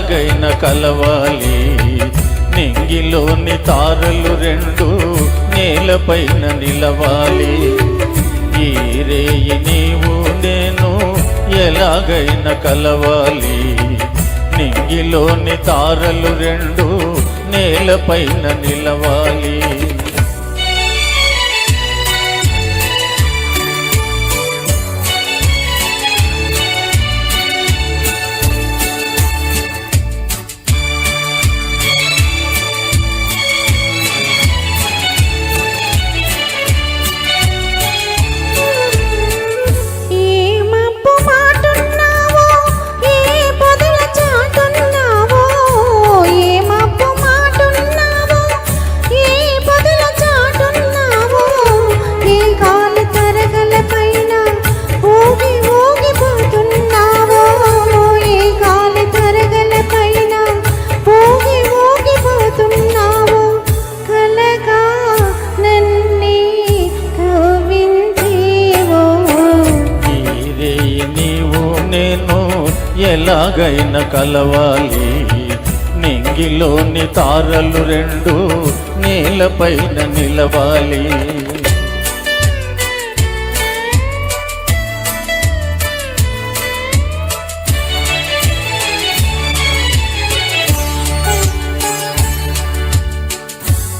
ఎలాగైనా కలవాలి. నింగిలోని తారలు రెండు నేలపైన నిలవాలి. ఈ రేయి నీవు నేను ఎలాగైనా కలవాలి. నింగిలోని తారలు రెండు నేలపైన నిలవాలి. ఎలాగైనా కలవాలి. నింగిలోని తారలు రెండు నేలపైన నిలవాలి.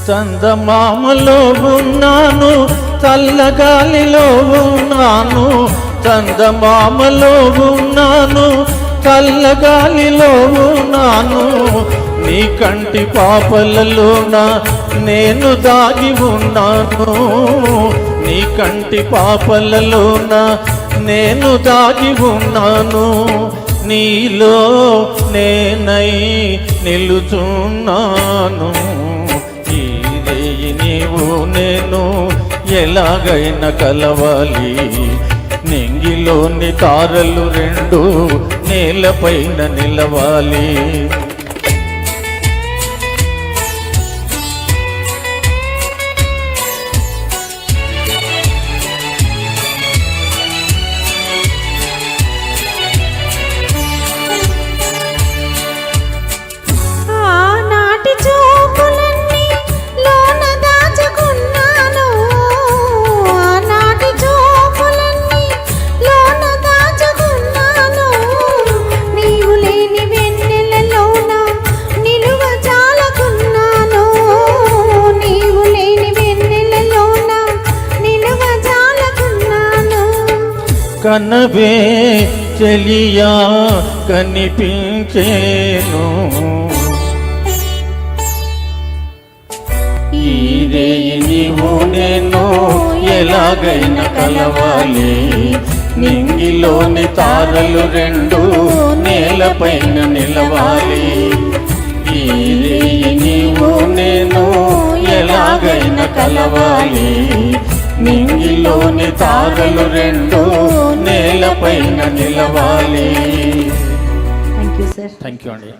చందమామలో ఉన్నాను, చల్లగాలిలో ఉన్నాను. చందమామలో ఉన్నాను, చల్లగాలిలో ఉన్నాను. నీ కంటి పాపలలోన నేను దాగి ఉన్నాను. నీ కంటి పాపలలోన నేను దాగి ఉన్నాను. నీలో నేనై నిలుచున్నాను. ఈ రేయి నీవు నేను ఎలాగైనా కలవాలి. నింగిలోని తారలు రెండు నేలపైన నిలవాలి. కనవే చెలియా కనిపించేను. ఈ రేయి నీవు నేను ఎలాగైనా కలవాలి. నింగిలోని తారలు రెండు నేలపైన నిలవాలి. ఈ రేయి నీవు నేను ఎలాగైనా కలవాలి. నింగిలోని తారలు రెండు నేలపైన నిలవాలి. Thank you sir. Thank you అండి.